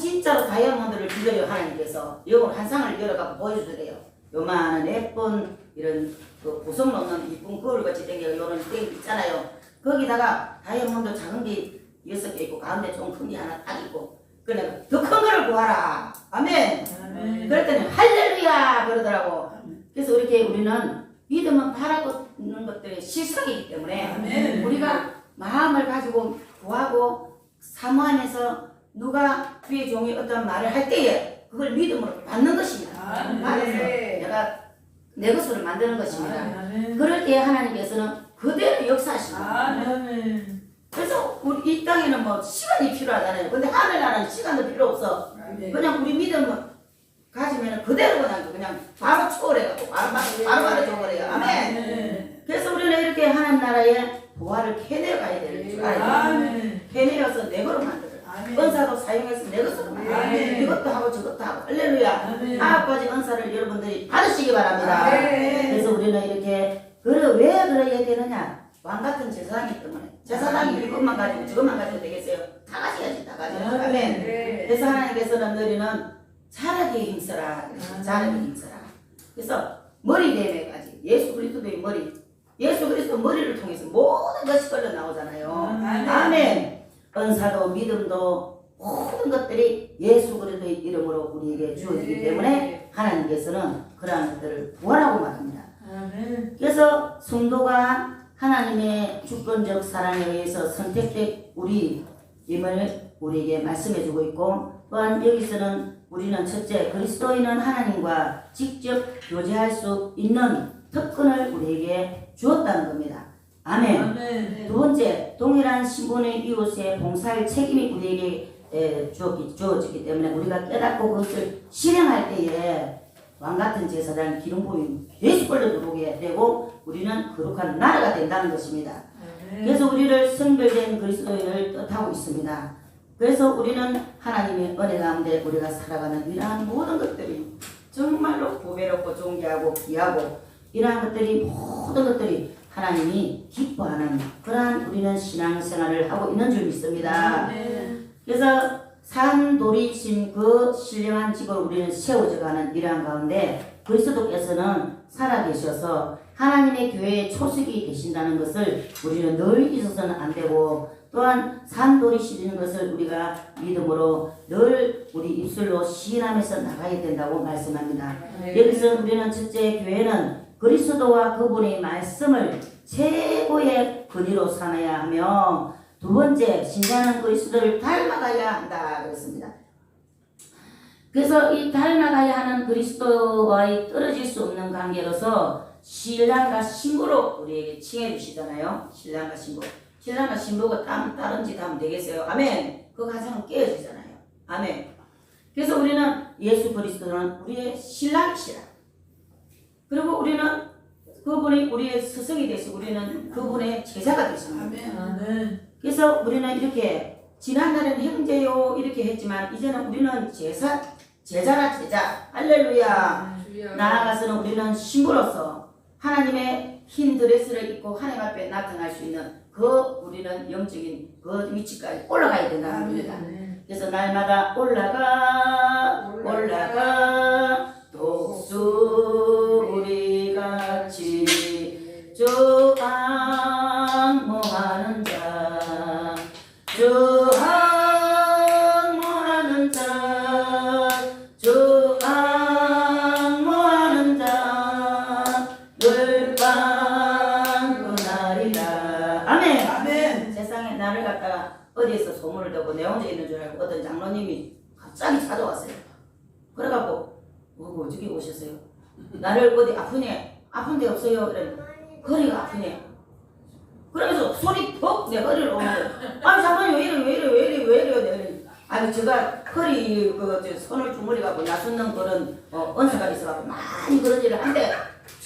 진짜로 다이아몬드를 주려고 하나님께서 영으로 한 상을 열어갖고 보여주더래요. 요만한 예쁜 이런 그 보석 넣는 이쁜 거울 같이 땡겨 요런 땡 있잖아요. 거기다가 다이아몬드 작은 게 6개 있고 가운데 좀 큰 게 하나 딱 있고 그래 더 큰 거를 구하라. 아멘. 아멘. 그랬더니 할렐루야 그러더라고. 그래서 이렇게 우리는 믿음은 바라는 것들이 실상이기 때문에 아멘. 우리가 마음을 가지고 구하고 사모하면서 누가 주의 종이 어떤 말을 할 때에 그걸 믿음으로 받는 것입니다. 아멘. 받아서 내가 내 것으로 만드는 것입니다. 아멘. 그럴 때 하나님께서는 그대로 역사하십니다. 아멘. 그래서 우리 이 땅에는 뭐 시간이 필요하잖아요. 근데 하늘나라는 시간도 필요 없어. 아멘. 그냥 우리 믿음을 가지면 그대로 그냥 바로 초월해가지고 바로 줘버려요. 아멘. 아멘. 그래서 우리는 이렇게 하나님 나라의 보화를 캐내가야 될 줄 알아요. 아멘. 캐내어서 내 거로 만들어요. 아멘. 은사도 사용해서 내 것으로 만들어요. 아멘. 이것도 하고 저것도 하고 할렐루야. 아멘. 9가지 은사를 여러분들이 받으시기 바랍니다. 아멘. 그래서 우리는 이렇게 왜 그래야 되느냐? 왕 같은 제사장이기 때문에 제사장이 이것만 가지고 저것만 가지고 되겠어요? 다 가져야지 다 가져야지. 아멘. 네. 그래서 하나님께서는 너희는 자라기에 힘써라. 자라기에 힘써라. 그래서 머리됨에까지 예수 그리스도의 머리 예수 그리스도 머리를 통해서 모든 것이 걸려 나오잖아요. 아멘. 아멘. 은사도 믿음도 모든 것들이 예수 그리스도의 이름으로 우리에게 주어지기 때문에 하나님께서는 그러한 것들을 구하라고 말합니다. 아멘. 그래서 성도가 하나님의 주권적 사랑에 의해서 선택된 우리임을 우리에게 말씀해주고 있고 또한 여기서는 우리는 첫째 그리스도인은 하나님과 직접 교제할 수 있는 특권을 우리에게 주었다는 겁니다. 아멘. 아멘. 두 번째 동일한 신분의 이웃의 봉사할 책임이 우리에게 주어졌기 때문에 우리가 깨닫고 그것을 실행할 때에 왕같은 제사장 기름 부임 계속 걸려 들어오게 되고 우리는 거룩한 나라가 된다는 것입니다. 그래서 우리를 성별된 그리스도인을 뜻하고 있습니다. 그래서 우리는 하나님의 은혜 가운데 우리가 살아가는 이러한 모든 것들이 정말로 보배롭고 존귀하고 귀하고 이러한 것들이 모든 것들이 하나님이 기뻐하는 그러한 우리는 신앙생활을 하고 있는 줄 믿습니다. 아멘. 그래서 산돌이신 그 신령한 직을 우리는 세워져가는 이러한 가운데 그리스도께서는 살아계셔서 하나님의 교회의 초석이 되신다는 것을 우리는 늘 잊어서는 안 되고 또한 산돌이시는 것을 우리가 믿음으로 늘 우리 입술로 시인하면서 나가야 된다고 말씀합니다. 여기서 우리는 첫째 교회는 그리스도와 그분의 말씀을 최고의 근위로 삼아야 하며 두 번째 신자는 그리스도를 닮아가야 한다 그랬습니다. 그래서 이 닮아가야 하는 그리스도와의 떨어질 수 없는 관계로서 신랑과 신부로 우리에게 칭해 주시잖아요. 신랑과 신부. 신랑과 신부가 다른 짓 하면 되겠어요. 아멘. 그 가정은 깨어지잖아요. 아멘. 그래서 우리는 예수 그리스도는 우리의 신랑이시라. 그리고 우리는 그분이 우리의 스승이 되시고 우리는 그분의 제자가 되십니다. 아멘. 그래서 우리는 이렇게 지난날에는 형제요 이렇게 했지만 이제는 우리는 제자라 제자. 할렐루야. 나아가서는 우리는 신부로서 하나님의 흰 드레스를 입고 하나님 앞에 나타날 수 있는 그 우리는 영적인 그 위치까지 올라가야 된다는 겁니다. 그래서 날마다 올라가 독수리같이 주 악모하는 자 주 악모하는 자 주 악모하는 방 그날이다. 아멘. 아멘. 세상에 나를 갖다가 어디에서 소문을 듣고 내 혼자 있는 줄 알고 어떤 장로님이 갑자기 찾아왔어요. 그래갖고 어떻게 오셨어요? 나를 어디 아프니? 아픈 데 없어요. 그래. 허리가 아프니? 그러면서 소리 퍽 내 허리를 오는 거예요. 아니 장로님 왜 이래. 아니 제가 허리 저 손을 주머니 갖고 나섰는 그런 은사가 있어갖고 많이 그런 일을 한대.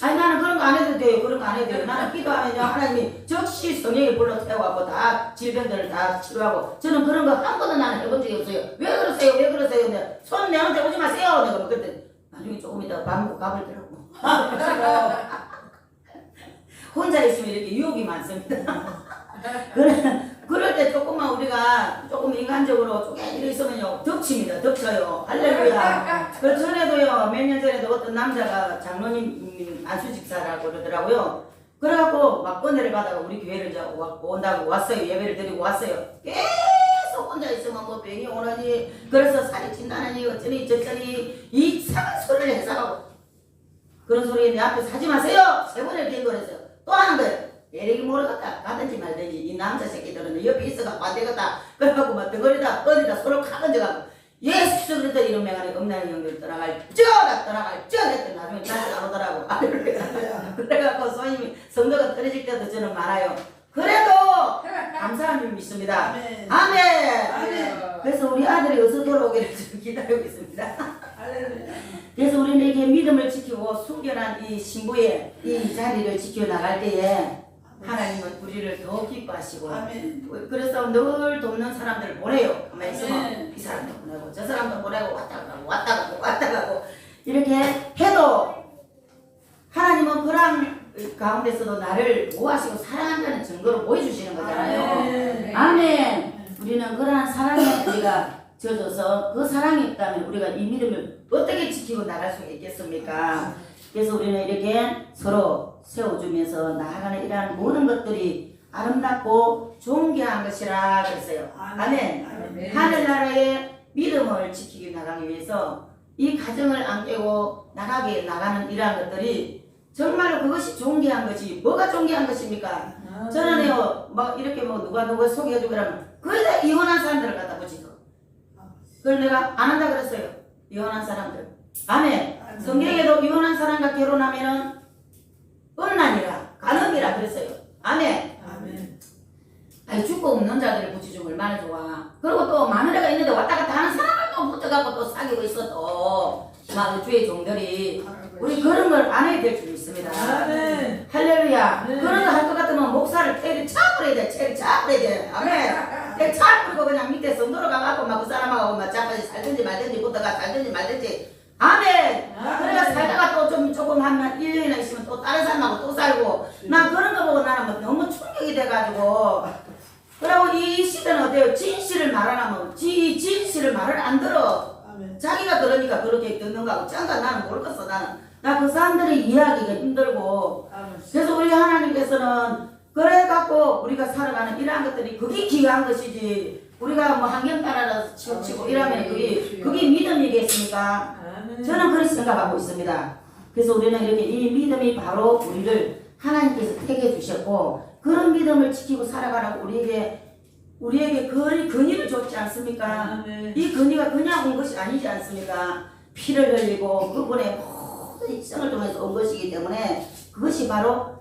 아니 나는 그런 거 안 해도 돼요. 그런 거 안 해도 돼요. 나는 기도하면 하나님이 즉시 성령이 불러 태워갖고 다 질병들을 다 치료하고 저는 그런 거 한 번도 나는 해본 적이 없어요. 왜 그러세요? 근데 손 내한테 오지 마세요. 내가 뭐 그랬더니 나중에 조금 있다가 밥 먹고 가버리더라고. 혼자 있으면 이렇게 유혹이 많습니다. 그럴 때 조금만 우리가 조금 인간적으로 조금 이래 있으면요 덮쳐요. 할렐루야. 그 전에도요 몇 년 전에도 어떤 남자가 장로님 안수집사라고 그러더라고요. 그래갖고 막 은혜를 받아가 우리 교회를 이제 온다고 왔어요. 예배를 드리고 왔어요. 계속 혼자 있으면 뭐 병이 오느니 그래서 살이 찐다느니 어쩌니 저쩌니 이상한 소리를 해서 그런 소리 내 앞에서 하지 마세요. 3번을 갱거렸어요. 또 하는 거예요. 에릭이 모르겠다. 가든지 말든지 이 남자 새끼들은 옆에 있어가 반대겠다. 그래갖고 막 덩어리다 어디다 서로 카던져가고 예수 그랬더니 이런 명안에 음란의 영들 떠나갈 했더니 나중에 다시 안 오더라고. 그래갖고 소님이 성도가 떨어질 때도 저는 말아요. 그래도 감사한 줄 믿습니다. 아멘. 아멘. 그래서 우리 아들이 어서 돌아오기를 지금 기다리고 있습니다. 그래서 우리는 이렇게 믿음을 지키고 순결한 이 신부의 이 자리를 지켜나갈 때에 하나님은 우리를 더 기뻐하시고 아멘. 그래서 늘 돕는 사람들을 보내요. 가만히 있으면 이 사람도 보내고 저 사람도 보내고 왔다 가고 이렇게 해도 하나님은 그런 가운데서도 나를 보호하시고 사랑한다는 증거를 보여주시는 거잖아요. 아멘. 우리는 그러한 사랑에 우리가 젖어서 그 사랑이 있다면 우리가 이 믿음을 어떻게 지키고 나갈 수 있겠습니까? 그래서 우리는 이렇게 서로 세워주면서 나아가는 이러한 모든 것들이 아름답고 존귀한 것이라 그랬어요. 아멘. 하늘나라의 믿음을 지키기 나가기 위해서 이 가정을 안 깨고 나가는 이러한 것들이 정말로 그것이 존귀한 것이 뭐가 존귀한 것입니까? 저는요 막 이렇게 뭐 누가 소개해주고 그러면 그래서 이혼한 사람들을 갖다 붙이고 그걸 내가 안 한다 그랬어요. 이혼한 사람들. 아멘. 성경에도 이혼한 사람과 결혼하면은 음란이라 간음이라 그랬어요. 아멘. 아니 죽고 없는 자들을 붙여주면 얼마나 좋아. 그리고 또 마누라가 있는데 왔다 갔다 하는 사람을 또 붙여갖고 또 사귀고 있어 또막 주의 종들이 우리 그런 걸 안 해야 될 줄 믿습니다. 아멘. 할렐루야. 그런 거 할 것 같으면 목사를 때를 차버려야 돼. 아멘. 때 차버리고 그냥 밑에 성도로 가갖고 막 그 사람하고 막 자까지 살든지 말든지 붙어가 살든지 말든지. 아멘. 그래가 살다가 또 조금 한 1년이나 있으면 또 다른 사람하고 또 살고. 나 그런 거 보고 나는 뭐 너무 충격이 돼가지고. 그리고 이 시대는 어때요? 진실을 말하면 진실을 말을 안 들어. 자기가 그러니까 그렇게 듣는 거하고 짠가 나는 모르겠어. 나 그 사람들이 이해하기가 힘들고. 그래서 우리 하나님께서는 그래갖고 우리가 살아가는 이러한 것들이 그게 귀한 것이지. 우리가 뭐 환경 따라서 치우치고 이러면 그게 믿음이겠습니까? 저는 그렇게 생각하고 있습니다. 그래서 우리는 이렇게 이 믿음이 바로 우리를 하나님께서 택해 주셨고 그런 믿음을 지키고 살아가라고 우리에게 근위를 줬지 않습니까? 이 근위가 그냥 온 것이 아니지 않습니까? 피를 흘리고 그분의 모든 일생을 통해서 온 것이기 때문에 그것이 바로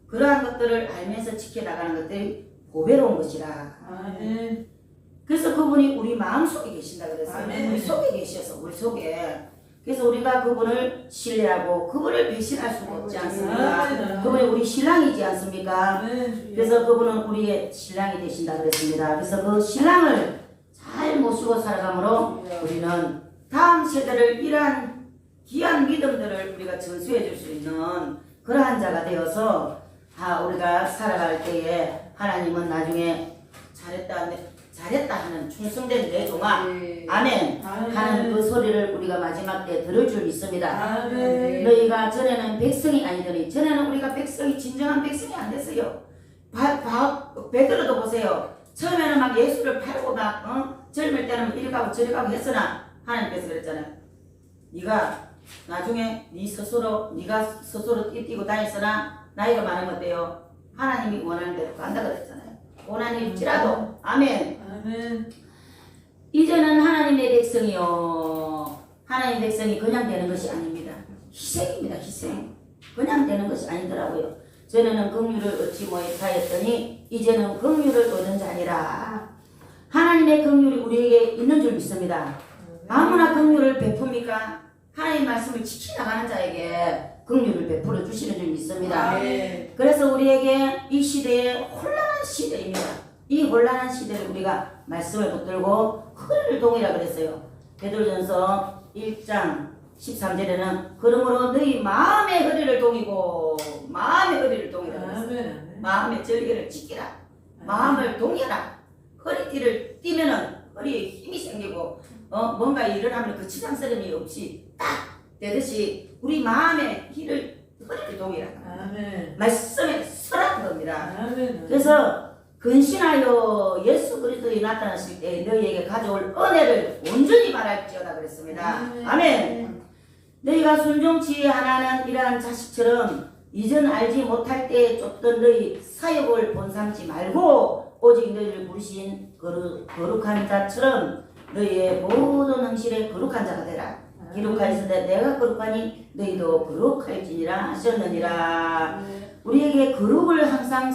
그러한 것들을 알면서 지켜나가는 것들이 보배로운 것이라. 그래서 그분이 우리 마음속에 계신다 그랬어요. 우리 속에 계셔서 우리 속에. 그래서 우리가 그분을 신뢰하고 그분을 배신할 수가 없지 않습니까? 그분이 우리 신랑이지 않습니까? 그래서 그분은 우리의 신랑이 되신다 그랬습니다. 그래서 그 신랑을 잘 모시고 살아가므로 우리는 다음 세대를 이러한 귀한 믿음들을 우리가 전수해 줄 수 있는 그러한 자가 되어서 우리가 살아갈 때에 하나님은 나중에 잘했다 하는 충성된 내 종아 아멘 하는 그 소리를 우리가 마지막 때 들을 줄 믿습니다. 너희가 전에는 백성이 아니더니 전에는 우리가 백성이 진정한 백성이 안 됐어요. 베드로도 보세요. 처음에는 막 예수를 팔고 막 젊을 때는 이리 가고 저리 가고 했으나 하나님께서 그랬잖아요. 네가 나중에 네가 스스로 뛰고 다녔으나 나이가 많으면 어때요? 하나님이 원하는 대로 간다 그랬잖아요. 고난일지라도 아멘. 아멘. 이제는 하나님의 백성이요. 하나님 백성이 그냥 되는 것이 아닙니다. 희생입니다. 희생. 그냥 되는 것이 아니더라고요. 전에는 긍휼을 얻지 못하였더니 이제는 긍휼을 얻은 자니라. 하나님의 긍휼이 우리에게 있는 줄 믿습니다. 아무나 긍휼을 베풉니까? 하나님 말씀을 지켜나가는 자에게 긍휼을 베풀어 주시는 줄 믿습니다. 네. 그래서 우리에게 이 시대에 혼란한 시대입니다. 이 혼란한 시대를 우리가 말씀을 붙들고 허리를 동이라 그랬어요. 베드로전서 1장 13절에는 그러므로 너희 마음의 허리를 동이고 마음의 허리를 동이라 그랬어요. 아멘. 마음의 절개를 지키라. 마음을 동여라. 허리띠를 띠면은 허리에 힘이 생기고 뭔가 일어나면 그 치장스러움이 없이 딱 되듯이 우리 마음의 허리를 동여라. 아멘. 말씀에 서라는 겁니다. 아멘. 그래서 근신하여 예수 그리스도에 나타나실 때 너희에게 가져올 은혜를 온전히 바랄지어다 그랬습니다. 아멘. 너희가 순종치 하나는 이러한 자식처럼 이전 알지 못할 때에 쫓던 너희 사역을 본삼지 말고 오직 너희를 부르신 거룩한 자처럼 너희의 모든 행실에 거룩한 자가 되라. 기록하였으되 내가 거룩하니 너희도 거룩할지니라 하셨느니라. 우리에게 거룩을 항상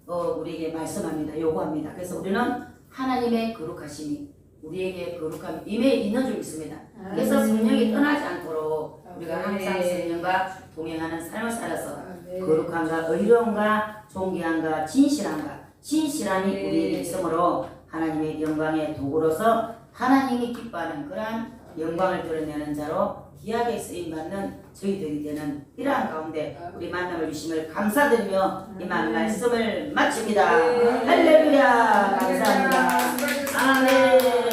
우리에게 말씀합니다. 요구합니다. 그래서 우리는 하나님의 거룩하심이 우리에게 거룩함이 임해 있는 줄 믿습니다. 그래서 성령이 떠나지 않도록 우리가 항상 성령과 동행하는 삶을 살아서 거룩함과 의로움과 존귀함과 진실함이 우리에게 있으므로 하나님의 영광의 도구로서 하나님이 기뻐하는 그러한 영광을 드러내는 자로 귀하게 쓰임받는 저희들이 되는 이러한 가운데 우리 만남을 주심을 감사드리며 이만 말씀을 마칩니다. 할렐루야. 감사합니다. 아멘.